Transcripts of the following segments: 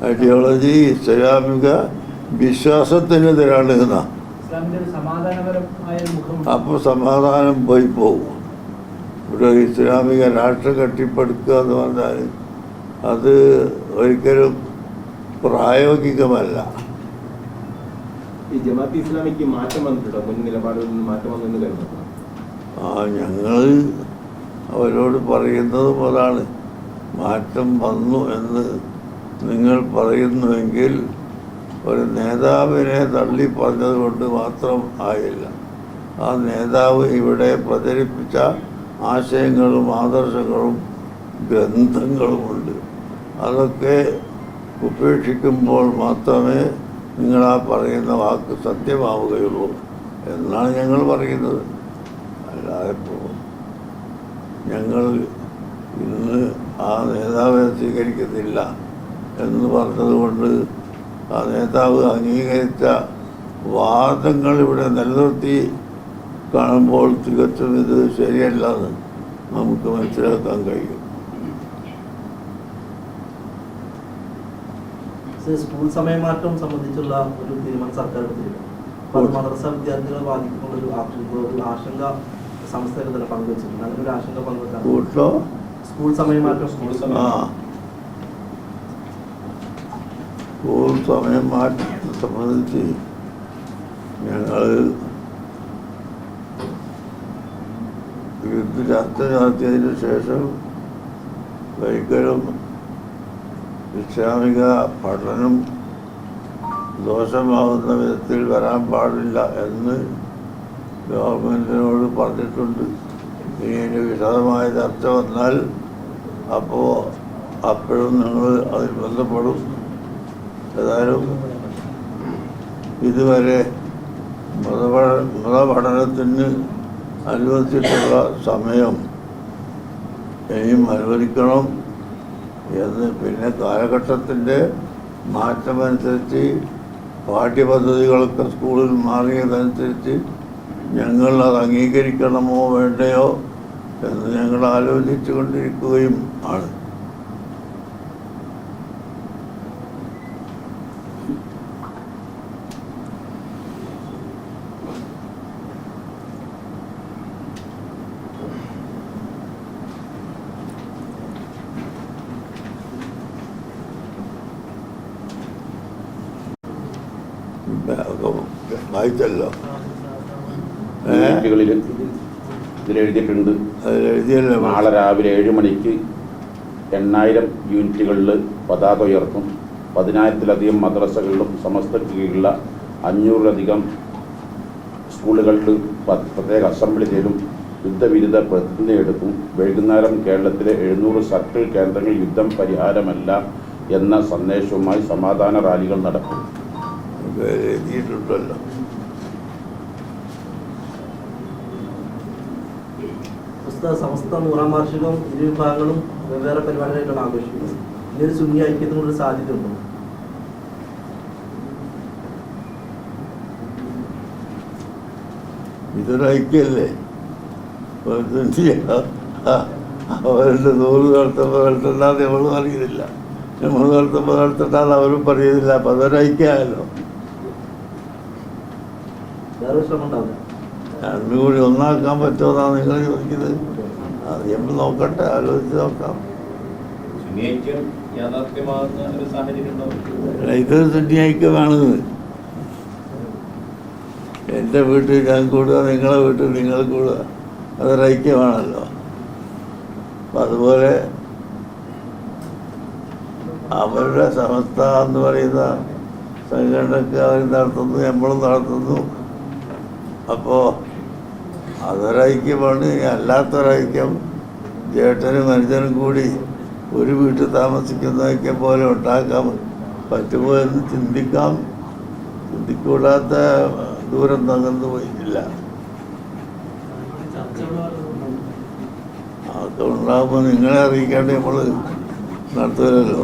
Ideology ഇസ്ലാമിക വിശ്വാസത്തിനെതിരാണ് എന്നാ. അപ്പോൾ സമാധാനം പോയി പോകും. ഇവിടെ ഇസ്ലാമിക രാഷ്ട്രം കെട്ടിപ്പടുക്കുക എന്ന് പറഞ്ഞാൽ അത് ഒരിക്കലും പ്രായോഗികമല്ല. ഞങ്ങൾ അവരോട് പറയുന്നതും അതാണ്, മാറ്റം വന്നു എന്ന് നിങ്ങൾ പറയുന്നുവെങ്കിൽ ഒരു നേതാവിനെ തള്ളി പറഞ്ഞത് കൊണ്ട് മാത്രം ആയില്ല. ആ നേതാവ് ഇവിടെ പ്രചരിപ്പിച്ച ആശയങ്ങളും ആദർശങ്ങളും ഗ്രന്ഥങ്ങളുമുണ്ട്. അതൊക്കെ ഉപേക്ഷിക്കുമ്പോൾ മാത്രമേ നിങ്ങളാ പറയുന്ന വാക്ക് സത്യമാവുകയുള്ളൂ എന്നാണ് ഞങ്ങൾ പറയുന്നത്. അല്ലാതെ ഞങ്ങൾ ഇന്ന് ആ നേതാവിനെ സ്വീകരിക്കുന്നില്ല എന്ന് പറഞ്ഞതുകൊണ്ട് ആ നേതാവ് അംഗീകരിച്ച വാദങ്ങൾ ഇവിടെ നിലനിർത്തി കാണുമ്പോൾ തികച്ചും ഇത് ശരിയല്ലെന്ന് നമുക്ക് മനസ്സിലാക്കാൻ കഴിയും. സ്കൂൾ സമയമാറ്റം സംബന്ധിച്ചുള്ള ഒരു തീരുമാനം സർക്കാർ എടുത്തിരുന്നു. മദ്രസ വിദ്യാർത്ഥികളെ ബാധിക്കുന്ന ഒരു ആശങ്ക സംസ്ഥയിൽ തന്നെ പങ്കുവച്ചിട്ടുണ്ട്. അങ്ങനെ ഒരു ആശങ്ക പങ്കുവെക്കാൻ സ്കൂൾ സമയമാറ്റം സ്കൂൾ സമയമാറ്റത്തെ സംബന്ധിച്ച് ഞങ്ങൾ ചർച്ച നടത്തിയതിന് ശേഷം ഒരിക്കലും ഇസ്ലാമിക പഠനം ദോഷമാവുന്ന വിധത്തിൽ വരാൻ പാടില്ല എന്ന് ഗവൺമെൻറ്റിനോട് പറഞ്ഞിട്ടുണ്ട്. ഇനി അതിൻ്റെ വിശദമായ ചർച്ച വന്നാൽ അപ്പോഴും നിങ്ങൾ അതിൽ ബന്ധപ്പെടും. ഏതായാലും ഇതുവരെ മതപഠനത്തിന് അനുവദിച്ചിട്ടുള്ള സമയം ഇനിയും അനുവദിക്കണം എന്ന്, പിന്നെ കാലഘട്ടത്തിൻ്റെ മാറ്റമനുസരിച്ച് പാഠ്യപദ്ധതികളൊക്കെ സ്കൂളിൽ മാറിയതനുസരിച്ച് ഞങ്ങൾ അത് അംഗീകരിക്കണമോ വേണ്ടയോ എന്ന് ഞങ്ങൾ ആലോചിച്ചു കൊണ്ടിരിക്കുകയും ആണ്. വായിച്ചല്ലോ, ഇതിലെഴുതിയിട്ടുണ്ട്. നാളെ രാവിലെ 7 മണിക്ക് 8000 യൂണിറ്റുകളിൽ പതാക ഉയർത്തും. 10,000-ലധികം മദ്രസകളിലും സമസ്തയ്ക്ക് കീഴിലുള്ള 500-ലധികം സ്കൂളുകളിൽ പ്രത്യേക അസംബ്ലി ചേരും. യുദ്ധവിരുദ്ധ പ്രതിജ്ഞ എടുക്കും. വൈകുന്നേരം കേരളത്തിലെ 700 സർക്കിൾ കേന്ദ്രങ്ങളിൽ യുദ്ധം പരിഹാരമല്ല എന്ന സന്ദേശവുമായി സമാധാന റാലികൾ നടക്കും. എഴുതിയിട്ടുണ്ടല്ലോ. സമസ്ത 100ാം വാർഷികം ഇരു വിഭാഗങ്ങളും വെവ്വേറെ പരിപാടികളായിട്ടാണ് ആഘോഷിക്കുന്നത്. ഇതൊരു സുന്നി ഐക്യത്തിനുള്ള സാധ്യത ഉണ്ടോ? ഇതൊരു ഐക്യല്ലേ? അവരുടെ 100 നടത്തുമ്പോൾ നടത്തണ്ടാന്ന് നമ്മളും അറിയുന്നില്ല, നമ്മൾ നടത്തുമ്പോൾ നടത്തണ്ടാന്ന് അവരും പറയുന്നില്ല. അപ്പം അതൊരു ഐക്യമായല്ലോ. രണ്ടും കൂടി ഒന്നാക്കാൻ പറ്റുമെന്നാണ് നിങ്ങൾ ചോദിക്കുന്നത്. അത് നമ്മൾ നോക്കട്ടെ, ആലോചിച്ച് നോക്കാം. ഇതൊരു സുന്നി ഐക്യമാണിത്. എൻ്റെ വീട്ടിൽ ഞാൻ കൂടുക, നിങ്ങളെ വീട്ടിൽ നിങ്ങൾ കൂടുക, അതൊരു ഐക്യമാണല്ലോ. അപ്പം അതുപോലെ അവരുടെ സമസ്ത എന്ന് പറയുന്ന സംഘടനക്ക് അവർ നടത്തുന്നു, നമ്മളും നടത്തുന്നു. അപ്പോൾ അതൊരൈക്യമാണ്. അല്ലാത്തൊരൈക്യം ചേട്ടനും അനുജനും കൂടി ഒരു വീട്ടിൽ താമസിക്കുന്ന ഐക്യം പോലെ ഉണ്ടാക്കാൻ പറ്റുമോ എന്ന് ചിന്തിക്കാം. ചിന്തിക്കൂടാത്ത ദൂരം തകർന്നു പോയിട്ടില്ല. അതൊക്കെ ഉണ്ടാകുമ്പോൾ നിങ്ങളെ അറിയിക്കാണ്ട് നമ്മൾ നടത്തുമല്ലോ.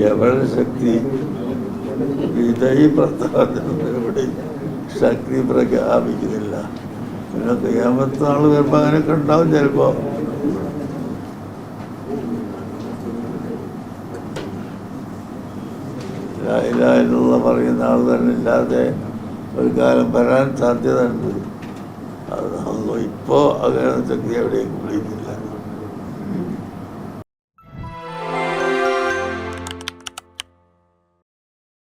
എവിടെ ശക്തി? വിധേയ പ്രസ്ഥാനത്തിനൊന്നും എവിടെ ശക്തി പ്രഖ്യാപിക്കുന്നില്ല. പിന്നെ ഖിയാമത്ത് നാൾ വരുമ്പോൾ അങ്ങനെയൊക്കെ ഉണ്ടാവും ചിലപ്പോൾ. ലാ ഇലാഹ ഇല്ലല്ലാഹ് പറയുന്ന ആൾ തന്നെ ഇല്ലാതെ ഒരു കാലം വരാൻ സാധ്യത ഉണ്ട്. അത് ഇപ്പോൾ അങ്ങനെ ശക്തി എവിടെയും വിളിക്കുന്നു.